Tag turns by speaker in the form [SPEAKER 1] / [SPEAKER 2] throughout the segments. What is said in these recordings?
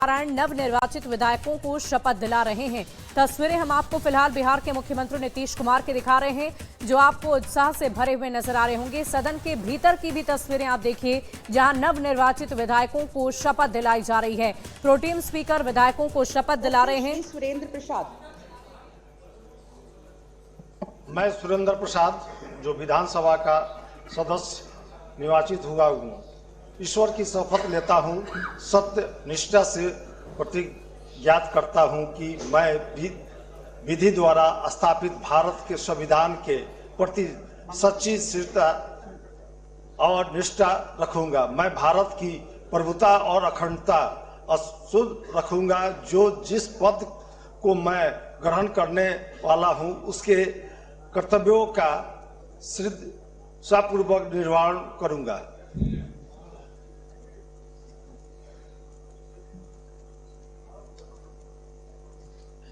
[SPEAKER 1] नारायण नवनिर्वाचित विधायकों को शपथ दिला रहे हैं। तस्वीरें हम आपको फिलहाल बिहार के मुख्यमंत्री नीतीश कुमार के दिखा रहे हैं, जो आपको उत्साह से भरे हुए नजर आ रहे होंगे। सदन के भीतर की भी तस्वीरें आप देखिए, जहां नवनिर्वाचित विधायकों को शपथ दिलाई जा रही है। प्रोटेम स्पीकर विधायकों को शपथ दिला रहे हैं।
[SPEAKER 2] सुरेंद्र प्रसाद।
[SPEAKER 3] मैं सुरेंद्र प्रसाद, जो विधानसभा का सदस्य निर्वाचित हुआ हूँ, ईश्वर की शपथ लेता हूँ, सत्य निष्ठा से प्रतिज्ञात करता हूँ कि मैं विधि द्वारा स्थापित भारत के संविधान के प्रति सच्ची श्रद्धा और निष्ठा रखूंगा। मैं भारत की प्रभुता और अखंडता अक्षुण्ण रखूंगा। जो जिस पद को मैं ग्रहण करने वाला हूँ, उसके कर्तव्यों का श्रद्धापूर्वक निर्वहन करूंगा।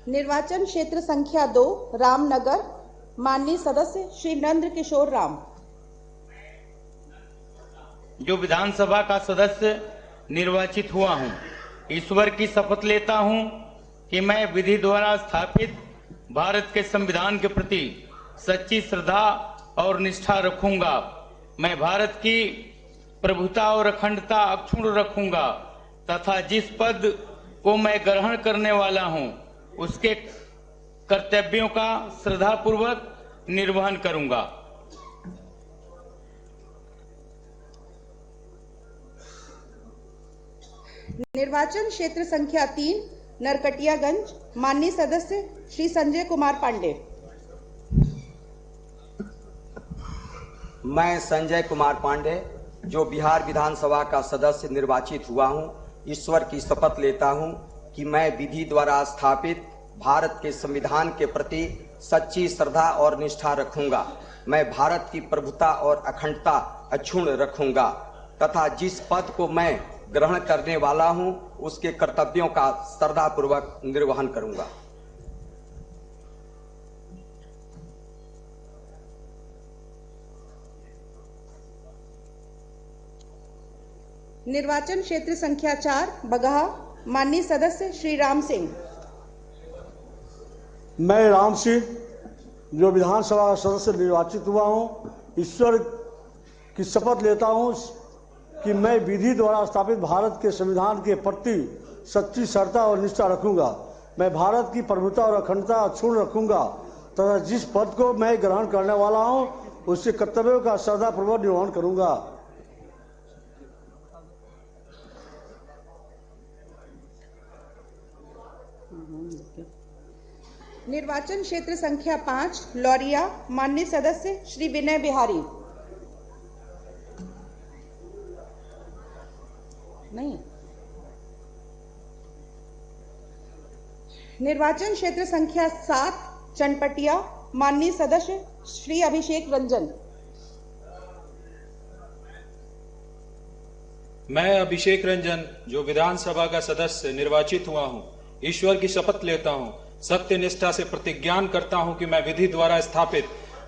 [SPEAKER 2] निर्वाचन क्षेत्र संख्या 2 रामनगर, माननीय सदस्य श्री नंद किशोर राम।
[SPEAKER 4] जो विधानसभा का सदस्य निर्वाचित हुआ हूं, ईश्वर की शपथ लेता हूं कि मैं विधि द्वारा स्थापित भारत के संविधान के प्रति सच्ची श्रद्धा और निष्ठा रखूंगा। मैं भारत की प्रभुता और अखंडता अक्षुण्ण रखूंगा तथा जिस पद को मैं ग्रहण करने वाला हूं, उसके कर्तव्यों का श्रद्धापूर्वक निर्वहन करूंगा।
[SPEAKER 2] निर्वाचन क्षेत्र संख्या 3 नरकटियागंज, माननीय सदस्य श्री संजय कुमार पांडे।
[SPEAKER 5] मैं संजय कुमार पांडे, जो बिहार विधानसभा का सदस्य निर्वाचित हुआ हूं, ईश्वर की शपथ लेता हूं कि मैं विधि द्वारा स्थापित भारत के संविधान के प्रति सच्ची श्रद्धा और निष्ठा रखूंगा। मैं भारत की प्रभुता और अखंडता अक्षुण्ण रखूंगा तथा जिस पद को मैं ग्रहण करने वाला हूं, उसके कर्तव्यों का श्रद्धापूर्वक निर्वहन करूंगा।
[SPEAKER 2] निर्वाचन क्षेत्र संख्या 4 बगहा, माननीय सदस्य श्री राम सिंह।
[SPEAKER 6] मैं राम सिंह, जो विधानसभा का सदस्य निर्वाचित हुआ हूं, ईश्वर की शपथ लेता हूं कि मैं विधि द्वारा स्थापित भारत के संविधान के प्रति सच्ची श्रद्धा और निष्ठा रखूंगा। मैं भारत की प्रभुता और अखंडता अक्षुण्ण रखूंगा तथा जिस पद को मैं ग्रहण करने वाला हूं, उसके कर्तव्यों का श्रद्धापूर्वक निर्वहन करूंगा।
[SPEAKER 2] निर्वाचन क्षेत्र संख्या 5 लौरिया, माननीय सदस्य श्री विनय बिहारी। नहीं। निर्वाचन क्षेत्र संख्या 7 चनपटिया, माननीय सदस्य श्री अभिषेक रंजन।
[SPEAKER 7] मैं अभिषेक रंजन, जो विधानसभा का सदस्य निर्वाचित हुआ हूं, ईश्वर की शपथ लेता हूं, सत्य निष्ठा से प्रतिज्ञान करता हूं कि मैं विधि द्वारा स्थापित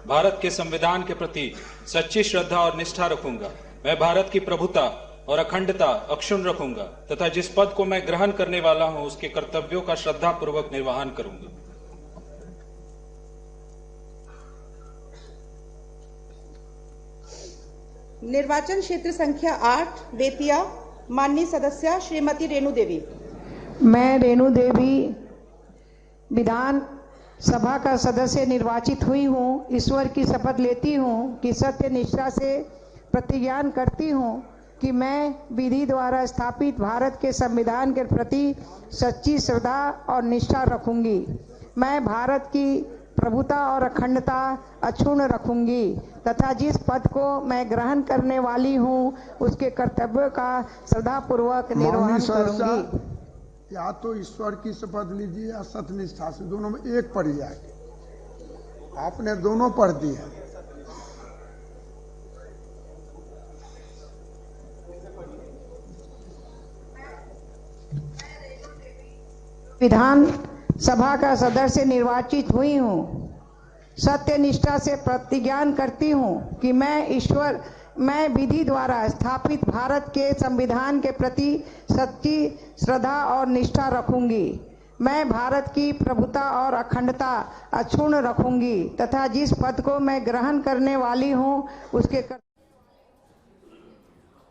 [SPEAKER 7] भारत के संविधान के प्रति सच्ची श्रद्धा और निष्ठा रखूंगा। मैं भारत की प्रभुता और अखंडता अक्षुण्ण रखूंगा तथा जिस पद को मैं ग्रहण करने वाला हूं, उसके कर्तव्यों का श्रद्धापूर्वक निर्वहन करूंगा।
[SPEAKER 2] निर्वाचन क्षेत्र संख्या 8 बेतिया, माननीय सदस्य श्रीमती रेणु देवी।
[SPEAKER 8] मैं रेणु देवी विधान सभा का सदस्य निर्वाचित हुई हूँ। ईश्वर की शपथ लेती हूँ कि सत्य निष्ठा से प्रतिज्ञान करती हूँ कि मैं विधि द्वारा स्थापित भारत के संविधान के प्रति सच्ची श्रद्धा और निष्ठा रखूंगी। मैं भारत की प्रभुता और अखंडता अक्षुण्ण रखूंगी तथा जिस पद को मैं ग्रहण करने वाली हूँ, उसके कर्तव्यों का श्रद्धापूर्वक निर्वहन करूंगी।
[SPEAKER 9] या तो ईश्वर की शपथ लीजिए या सत्यनिष्ठा से, दोनों में एक पढ़ जाएगी। आपने दोनों पढ़ दिए।
[SPEAKER 8] विधान सभा का सदस्य निर्वाचित हुई हूँ। सत्य निष्ठा से प्रतिज्ञान करती हूँ कि मैं ईश्वर मैं विधि द्वारा स्थापित भारत के संविधान के प्रति सच्ची श्रद्धा और निष्ठा रखूंगी। मैं भारत की प्रभुता और अखंडता अक्षुण्ण रखूंगी तथा जिस पद को मैं ग्रहण करने वाली हूं उसके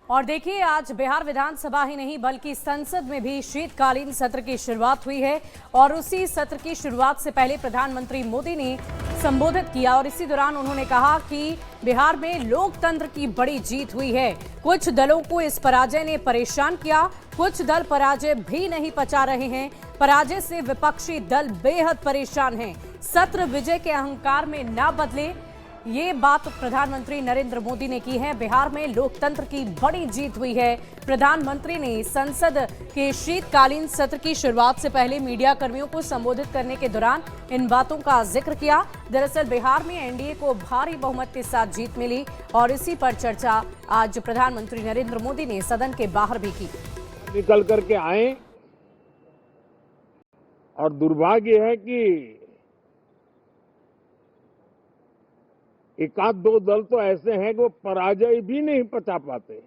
[SPEAKER 1] और देखिए, आज बिहार विधानसभा ही नहीं बल्कि संसद में भी शीतकालीन सत्र की शुरुआत हुई है और उसी सत्र की शुरुआत से पहले प्रधानमंत्री मोदी ने संबोधित किया और इसी दौरान उन्होंने कहा कि बिहार में लोकतंत्र की बड़ी जीत हुई है। कुछ दलों को इस पराजय ने परेशान किया, कुछ दल पराजय भी नहीं पचा रहे हैं। पराजय से विपक्षी दल बेहद परेशान हैं। सत्र विजय के अहंकार में ना बदले, ये बात प्रधानमंत्री नरेंद्र मोदी ने की है। बिहार में लोकतंत्र की बड़ी जीत हुई है। प्रधानमंत्री ने संसद के शीतकालीन सत्र की शुरुआत से पहले मीडिया कर्मियों को संबोधित करने के दौरान इन बातों का जिक्र किया। दरअसल बिहार में एनडीए को भारी बहुमत के साथ जीत मिली और इसी पर चर्चा आज प्रधानमंत्री नरेंद्र मोदी ने सदन के बाहर भी की।
[SPEAKER 10] निकल करके आए और दुर्भाग्य है कि एक आध दो दल तो ऐसे हैं कि वो पराजय भी नहीं पचा पाते।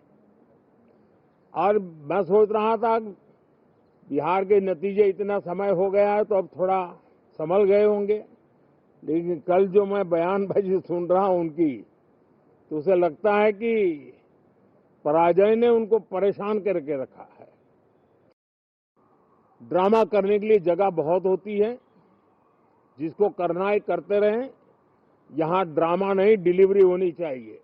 [SPEAKER 10] और मैं सोच रहा था बिहार के नतीजे इतना समय हो गया है तो अब थोड़ा संभल गए होंगे, लेकिन कल जो मैं बयानबाजी सुन रहा हूं उनकी, तो उसे लगता है कि पराजय ने उनको परेशान करके रखा है। ड्रामा करने के लिए जगह बहुत होती है, जिसको करना है करते रहें। यहां ड्रामा नहीं, डिलीवरी होनी चाहिए।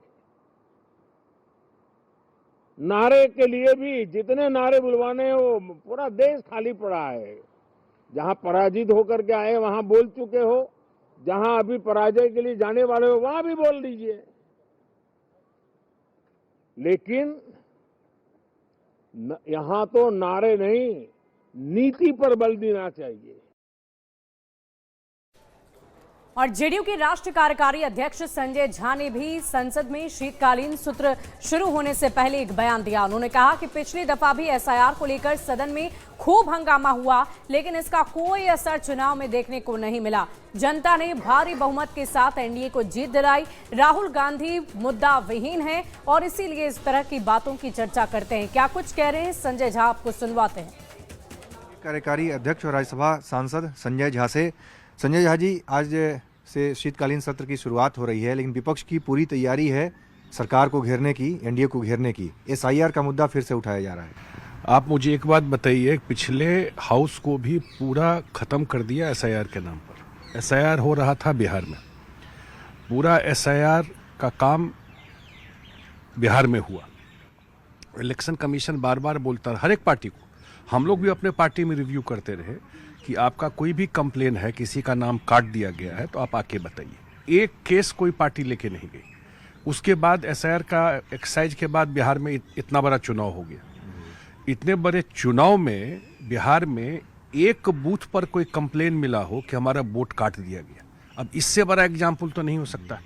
[SPEAKER 10] नारे के लिए भी जितने नारे बुलवाने हैं वो पूरा देश खाली पड़ा है। जहां पराजित होकर के आए वहां बोल चुके हो, जहां अभी पराजय के लिए जाने वाले हो वहां भी बोल दीजिए, लेकिन यहां तो नारे नहीं, नीति पर बल देना चाहिए।
[SPEAKER 1] और जेडीयू के राष्ट्रीय कार्यकारी अध्यक्ष संजय झा ने भी संसद में शीतकालीन सत्र शुरू होने से पहले एक बयान दिया। उन्होंने कहा कि पिछली दफा भी एसआईआर को लेकर सदन में खूब हंगामा हुआ, लेकिन इसका कोई असर चुनाव में देखने को नहीं मिला। जनता ने भारी बहुमत के साथ एनडीए को जीत दिलाई। राहुल गांधी मुद्दा विहीन है और इसीलिए इस तरह की बातों की चर्चा करते हैं। क्या कुछ कह रहे हैं संजय झा, आपको सुनवाते हैं।
[SPEAKER 11] कार्यकारी अध्यक्ष और राज्यसभा सांसद संजय झा से। संजय झा जी, आज से शीतकालीन सत्र की शुरुआत हो रही है, लेकिन विपक्ष की पूरी तैयारी है सरकार को घेरने की, एनडीए को घेरने की। एसआईआर का मुद्दा फिर से उठाया जा रहा है।
[SPEAKER 12] आप मुझे एक बात बताइए, पिछले हाउस को भी पूरा खत्म कर दिया एसआईआर के नाम पर। एसआईआर हो रहा था बिहार में, पूरा एसआईआर का काम बिहार में हुआ। इलेक्शन कमीशन बार बार बोलता हर एक पार्टी को, हम लोग भी अपने पार्टी में रिव्यू करते रहे कि आपका कोई भी कंप्लेन है, किसी का नाम काट दिया गया है तो आप आके बताइए। एक केस कोई पार्टी लेके नहीं गई। उसके बाद एसआईआर का एक्सरसाइज के बाद बिहार में इतना बड़ा चुनाव हो गया। इतने बड़े चुनाव में बिहार में एक बूथ पर कोई कंप्लेन मिला हो कि हमारा वोट काट दिया गया, अब इससे बड़ा एग्जाम्पल तो नहीं हो सकता।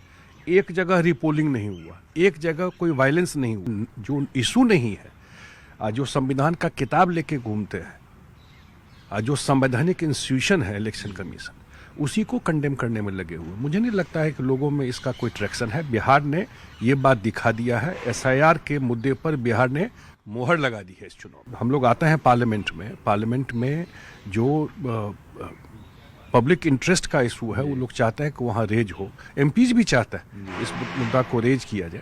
[SPEAKER 12] एक जगह रिपोलिंग नहीं हुआ, एक जगह कोई वायलेंस नहीं हुआ। जो इशू नहीं है, जो संविधान का किताब लेके घूमते हैं, जो संवैधानिक इंस्टीट्यूशन है इलेक्शन कमीशन, उसी को कंडेम करने में लगे हुए। मुझे नहीं लगता है कि लोगों में इसका कोई ट्रैक्शन है। बिहार ने ये बात दिखा दिया है, एसआईआर के मुद्दे पर बिहार ने मोहर लगा दी है इस चुनाव में। हम लोग आते हैं पार्लियामेंट में जो पब्लिक इंटरेस्ट का इशू है, वो लोग चाहते हैं कि वहाँ रेज हो। एमपीज भी चाहता है इस मुद्दा को रेज किया जाए,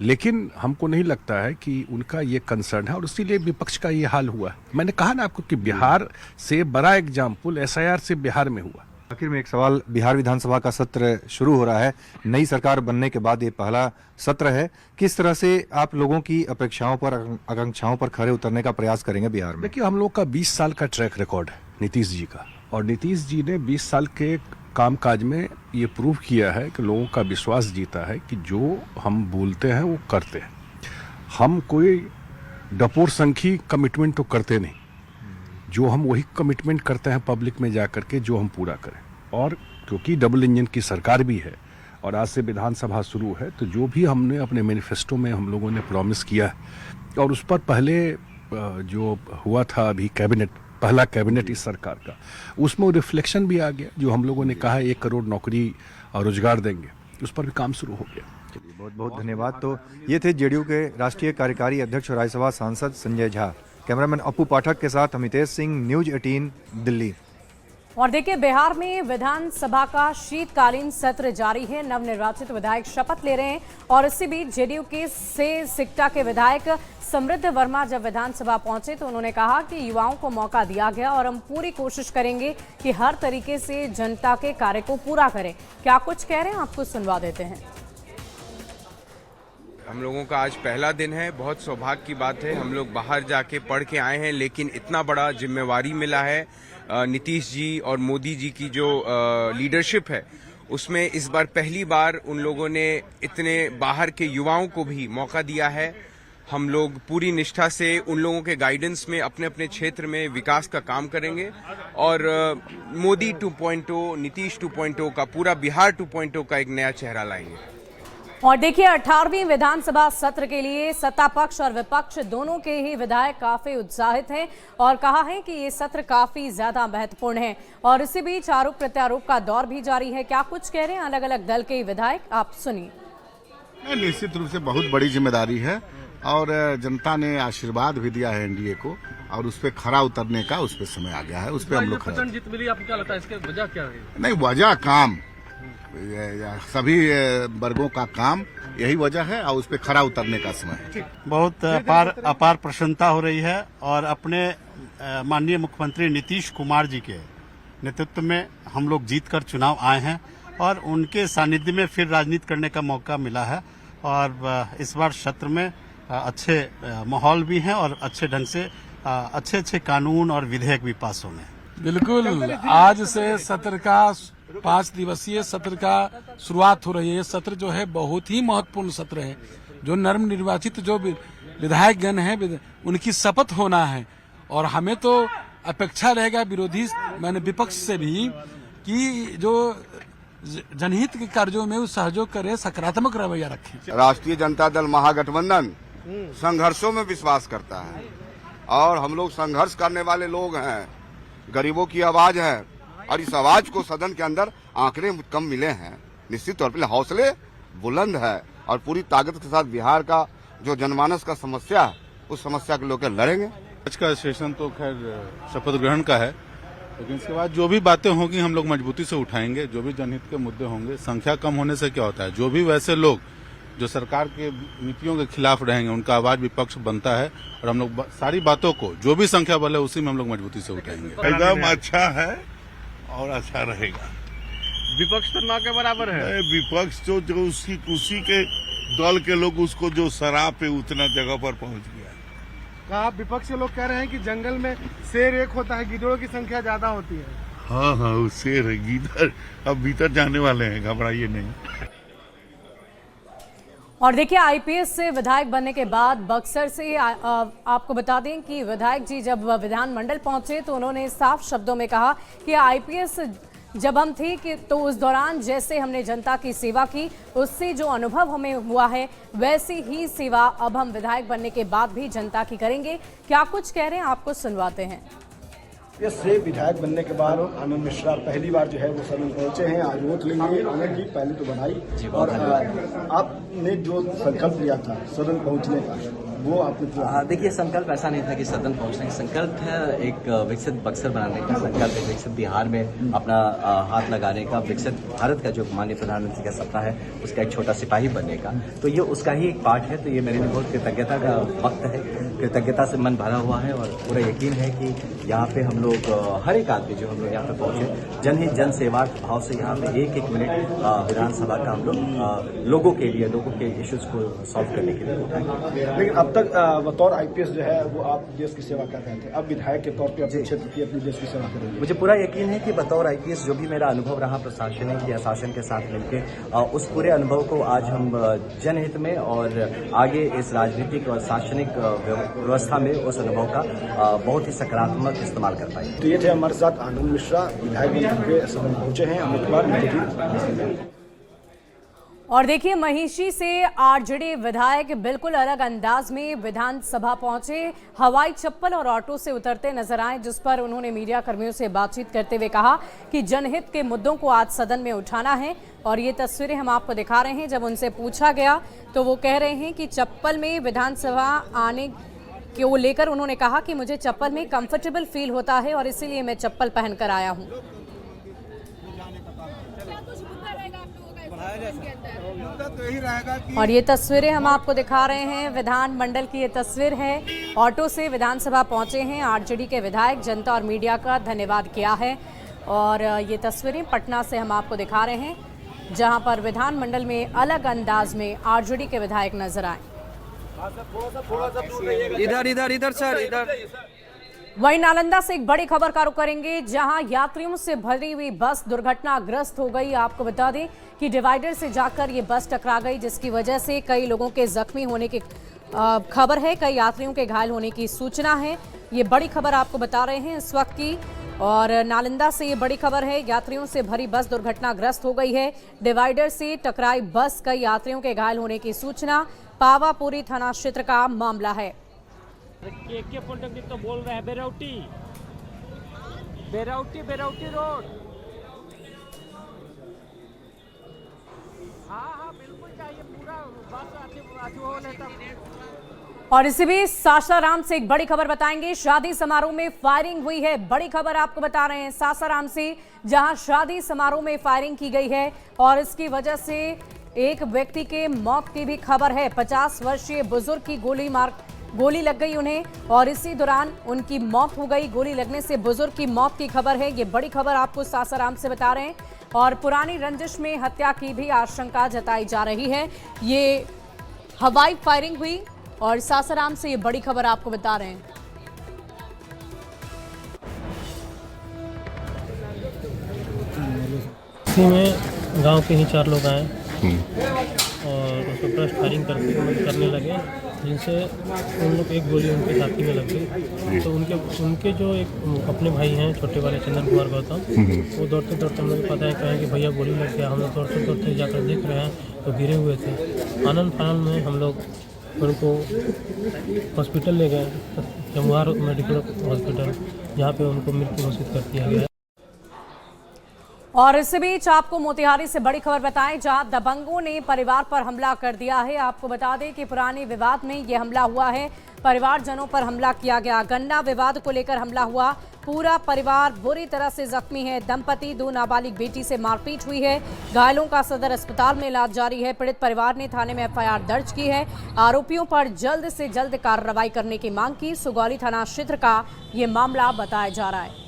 [SPEAKER 12] लेकिन हमको नहीं लगता है कि उनका ये कंसर्न है और इसीलिए विपक्ष का ये हाल हुआ है। मैंने कहा ना आपको कि बिहार से बड़ा एग्जाम्पल एसआईआर से बिहार में हुआ।
[SPEAKER 11] आखिर में एक सवाल, बिहार विधानसभा का सत्र शुरू हो रहा है, नई सरकार बनने के बाद ये पहला सत्र है। किस तरह से आप लोगों की अपेक्षाओं पर, आकांक्षाओं पर खरे उतरने का प्रयास करेंगे बिहार में?
[SPEAKER 12] देखिए, हम लोग का 20 साल का ट्रैक रिकॉर्ड है नीतीश जी का, और नीतीश जी ने 20 साल के कामकाज में ये प्रूव किया है कि लोगों का विश्वास जीता है कि जो हम बोलते हैं वो करते हैं। हम कोई डपोर संखी कमिटमेंट तो करते नहीं, जो हम वही कमिटमेंट करते हैं पब्लिक में जा करके जो हम पूरा करें। और क्योंकि डबल इंजन की सरकार भी है और आज से विधानसभा शुरू है, तो जो भी हमने अपने मैनिफेस्टो में हम लोगों ने प्रॉमिस किया है और उस पर पहले जो हुआ था अभी कैबिनेट, पहला कैबिनेट इस सरकार का, उसमें वो रिफ्लेक्शन भी आ गया। जो हम लोगों ने कहा 1 करोड़ नौकरी और रोजगार देंगे, उस पर भी काम शुरू हो गया।
[SPEAKER 11] बहुत बहुत धन्यवाद। तो ये थे जेडीयू के राष्ट्रीय कार्यकारी अध्यक्ष और राज्यसभा सांसद संजय झा। कैमरामैन अपू पाठक के साथ अमितेश सिंह, न्यूज 18 दिल्ली।
[SPEAKER 1] और देखिए, बिहार में विधानसभा का शीतकालीन सत्र जारी है। नवनिर्वाचित विधायक शपथ ले रहे हैं और इसी बीच जेडीयू के से सिकटा के विधायक समृद्ध वर्मा जब विधानसभा पहुंचे तो उन्होंने कहा कि युवाओं को मौका दिया गया और हम पूरी कोशिश करेंगे कि हर तरीके से जनता के कार्य को पूरा करें। क्या कुछ कह रहे हैं, आपको सुनवा देते हैं।
[SPEAKER 13] हम लोगों का आज पहला दिन है। बहुत सौभाग्य की बात है, हम लोग बाहर जाके पढ़ के आए हैं, लेकिन इतना बड़ा जिम्मेवारी मिला है। नीतीश जी और मोदी जी की जो लीडरशिप है उसमें इस बार पहली बार उन लोगों ने इतने बाहर के युवाओं को भी मौका दिया है। हम लोग पूरी निष्ठा से उन लोगों के गाइडेंस में अपने अपने क्षेत्र में विकास का काम करेंगे और मोदी 2.0, नीतीश 2.0 का, पूरा बिहार 2.0 का एक नया चेहरा लाएंगे।
[SPEAKER 1] और देखिए, 18वीं विधानसभा सत्र के लिए सत्ता पक्ष और विपक्ष दोनों के ही विधायक काफी उत्साहित हैं और कहा है कि ये सत्र काफी ज्यादा महत्वपूर्ण है। और इसी बीच आरोप प्रत्यारोप का दौर भी जारी है। क्या कुछ कह रहे हैं अलग अलग दल के विधायक, आप सुनिए।
[SPEAKER 14] निश्चित रूप से बहुत बड़ी जिम्मेदारी है और जनता ने आशीर्वाद भी दिया है एनडीए को और उस पर खरा उतरने का उस पर समय आ गया है। उस पर हम लोग
[SPEAKER 15] जीत मिली, आपको क्या लगता है इसकी वजह क्या है?
[SPEAKER 14] नहीं, वजह काम, सभी वर्गों का काम, यही वजह है और उस पर खरा उतरने का समय है।
[SPEAKER 16] बहुत अपार प्रसन्नता हो रही है और अपने माननीय मुख्यमंत्री नीतीश कुमार जी के नेतृत्व में हम लोग जीतकर चुनाव आए हैं और उनके सानिध्य में फिर राजनीति करने का मौका मिला है और इस बार सत्र में अच्छे माहौल भी हैं और अच्छे ढंग से अच्छे कानून और विधेयक भी पास होंगे।
[SPEAKER 15] बिल्कुल, आज से सत्र का 5 दिवसीय सत्र का शुरुआत हो रही है। ये सत्र जो है बहुत ही महत्वपूर्ण सत्र है। जो नर्म निर्वाचित जो विधायकगण हैं उनकी शपथ होना है और हमें तो अपेक्षा रहेगा विरोधी माने विपक्ष से भी कि जो जनहित के कार्यों में सहयोग करे, सकारात्मक रवैया रखें।
[SPEAKER 14] राष्ट्रीय जनता दल महागठबंधन संघर्षों में विश्वास करता है और हम लोग संघर्ष करने वाले लोग हैं। गरीबों की आवाज है और इस आवाज को सदन के अंदर आंकड़े कम मिले हैं। निश्चित तौर पर हौसले बुलंद है और पूरी ताकत के साथ बिहार का जो जनमानस का समस्या है उस समस्या को लेकर लड़ेंगे।
[SPEAKER 17] आज का सेशन तो खैर शपथ ग्रहण का है, लेकिन इसके बाद जो भी बातें होंगी हम लोग मजबूती से उठाएंगे। जो भी जनहित के मुद्दे होंगे, संख्या कम होने से क्या होता है, जो भी वैसे लोग जो सरकार के नीतियों के खिलाफ रहेंगे उनका आवाज विपक्ष बनता है और हम लोग सारी बातों को जो भी संख्या बल है उसी में हम लोग मजबूती से उठाएंगे।
[SPEAKER 14] एकदम अच्छा है और अच्छा रहेगा।
[SPEAKER 15] विपक्ष तो ना के बराबर है।
[SPEAKER 14] विपक्ष तो जो उसी के दल के लोग उसको जो शराब पे उतना जगह पर पहुंच गया।
[SPEAKER 15] कहा विपक्ष के लोग कह रहे हैं कि जंगल में शेर एक होता है, गिद्धों की संख्या ज्यादा होती है।
[SPEAKER 14] हाँ, वो शेर है, गिद्धर अब भीतर जाने वाले हैं, घबराइए नहीं।
[SPEAKER 1] और देखिए, आईपीएस से विधायक बनने के बाद बक्सर से आपको बता दें कि विधायक जी जब विधानमंडल पहुंचे तो उन्होंने साफ शब्दों में कहा कि आईपीएस जब हम थे कि तो उस दौरान जैसे हमने जनता की सेवा की, उससे जो अनुभव हमें हुआ है वैसी ही सेवा अब हम विधायक बनने के बाद भी जनता की करेंगे। क्या कुछ कह रहे हैं, आपको सुनवाते हैं।
[SPEAKER 18] से विधायक बनने के बाद आनंद मिश्रा पहली बार जो है वो सदन पहुंचे हैं। आज वोट लेंगे। आनंद जी, पहले तो बधाई। और आपने जो संकल्प लिया था सदन पहुंचने का, वो आपने
[SPEAKER 19] देखिए, संकल्प ऐसा नहीं था कि सदन पहुंचने का संकल्प है, एक विकसित बक्सर बनाने का संकल्प है, विकसित बिहार में अपना हाथ लगाने का, विकसित भारत का जो माननीय प्रधानमंत्री का सपना है उसका एक छोटा सिपाही बनने का। तो ये उसका ही एक पार्ट है। तो ये मेरे लिए बहुत कृतज्ञता का वक्त है, कृतज्ञता से मन भरा हुआ है और पूरा यकीन है कि यहाँ पे हम लोग हर एक आदमी जो हम लोग यहाँ पे पहुंचे जनहित जन सेवा भाव से यहाँ पे एक मिनट विधानसभा का हम लोग लोगों के लिए, लोगों के इश्यूज को सॉल्व करने के लिए उठाएंगे।
[SPEAKER 18] लेकिन अब तक बतौर आईपीएस जो है वो आप देश की सेवा कर रहे थे, अब विधायक के तौर पे अपने क्षेत्र की, अपनी देश की सेवा करेंगे।
[SPEAKER 19] मुझे पूरा यकीन है कि बतौर आईपीएस जो भी मेरा अनुभव रहा प्रशासनिक या शासन के साथ मिलकर, उस पूरे अनुभव को आज हम जनहित में और आगे इस राजनीतिक और शासनिक व्यवस्था में उस अनुभव का बहुत ही सकारात्मक इस्तेमाल कर पाएंगे।
[SPEAKER 18] तो ये थे हमारे साथ आनंद मिश्रा, विधायक बन के सदन पहुंचे हैं। अमित कुमार।
[SPEAKER 1] और देखिए, महिषी से आरजेडी विधायक बिल्कुल अलग अंदाज में विधानसभा पहुंचे। हवाई चप्पल और ऑटो से उतरते नजर आए, जिस पर उन्होंने मीडिया कर्मियों से बातचीत करते हुए कहा कि जनहित के मुद्दों को आज सदन में उठाना है। और ये तस्वीरें हम आपको दिखा रहे हैं। जब उनसे पूछा गया तो वो कह रहे हैं कि चप्पल में विधानसभा आने को लेकर उन्होंने कहा कि मुझे चप्पल में कंफर्टेबल फील होता है और इसीलिए मैं चप्पल पहनकर आया हूँ। और ये तस्वीरें हम आपको दिखा रहे हैं, विधानमंडल की ये तस्वीर है। ऑटो से विधानसभा पहुंचे हैं आरजेडी के विधायक। जनता और मीडिया का धन्यवाद किया है। और ये तस्वीरें पटना से हम आपको दिखा रहे हैं, जहां पर विधानमंडल में अलग अंदाज में आरजेडी के विधायक नजर आए।
[SPEAKER 20] इधर सर, इधर।
[SPEAKER 1] वहीं नालंदा से एक बड़ी खबर का रुख करेंगे, जहां यात्रियों से भरी हुई बस दुर्घटनाग्रस्त हो गई। आपको बता दें कि डिवाइडर से जाकर ये बस टकरा गई, जिसकी वजह से कई लोगों के जख्मी होने की खबर है, कई यात्रियों के घायल होने की सूचना है। ये बड़ी खबर आपको बता रहे हैं इस वक्त की। और नालंदा से ये बड़ी खबर है, यात्रियों से भरी बस दुर्घटनाग्रस्त हो गई है। डिवाइडर से टकराई बस, कई यात्रियों के घायल होने की सूचना। पावापुरी थाना क्षेत्र का मामला है।
[SPEAKER 21] के पॉलिटेक्निक तो बोल रहे हैं बेरौटी रोड। हाँ बिल्कुल चाहिए, पूरा बस हो लेता।
[SPEAKER 1] और इसी बीच सासाराम से एक बड़ी खबर बताएंगे। शादी समारोह में फायरिंग हुई है, बड़ी खबर आपको बता रहे हैं सासाराम से, जहां शादी समारोह में फायरिंग की गई है और इसकी वजह से एक व्यक्ति के मौत की भी खबर है। 50 वर्षीय बुजुर्ग की गोली लग गई उन्हें और इसी दौरान उनकी मौत हो गई। गोली लगने से बुजुर्ग की मौत की खबर है। ये बड़ी खबर आपको सासाराम से बता रहे हैं। और पुरानी रंजिश में हत्या की भी आशंका जताई जा रही है। ये हवाई फायरिंग हुई और सासाराम से ये बड़ी खबर आपको बता रहे हैं।
[SPEAKER 21] इसी में गांव के ही 4 लोग आए और उसको ब्रस्ट फायरिंग करने लगे, जिनसे उन लोग एक गोली उनके छाती में लग गई। तो उनके जो एक अपने भाई हैं छोटे वाले चंदन कुमार गौतम, वो दौड़ते दौड़ते हम लोग पता है कहें कि भैया गोली लग गया। हम लोग दौड़ते दौड़ते जाकर देख रहे हैं तो गिरे हुए थे। आनंद फानंद में हम लोग उनको हॉस्पिटल ले गए, जमुआर मेडिकल हॉस्पिटल, जहाँ पे उनको मृत्यु घोषित कर दिया गया।
[SPEAKER 1] और इस बीच आपको मोतिहारी से बड़ी खबर बताएं, जहां दबंगों ने परिवार पर हमला कर दिया है। आपको बता दें कि पुराने विवाद में यह हमला हुआ है, परिवारजनों पर हमला किया गया। गन्ना विवाद को लेकर हमला हुआ, पूरा परिवार बुरी तरह से जख्मी है। दंपति 2 नाबालिग बेटी से मारपीट हुई है। घायलों का सदर अस्पताल में इलाज जारी है। पीड़ित परिवार ने थाने में FIR दर्ज की है। आरोपियों पर जल्द से जल्द कार्रवाई करने की मांग की। सुगौली थाना क्षेत्र का ये मामला बताया जा रहा है।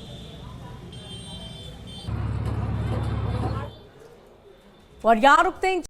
[SPEAKER 1] और यहाँ रुकते हैं।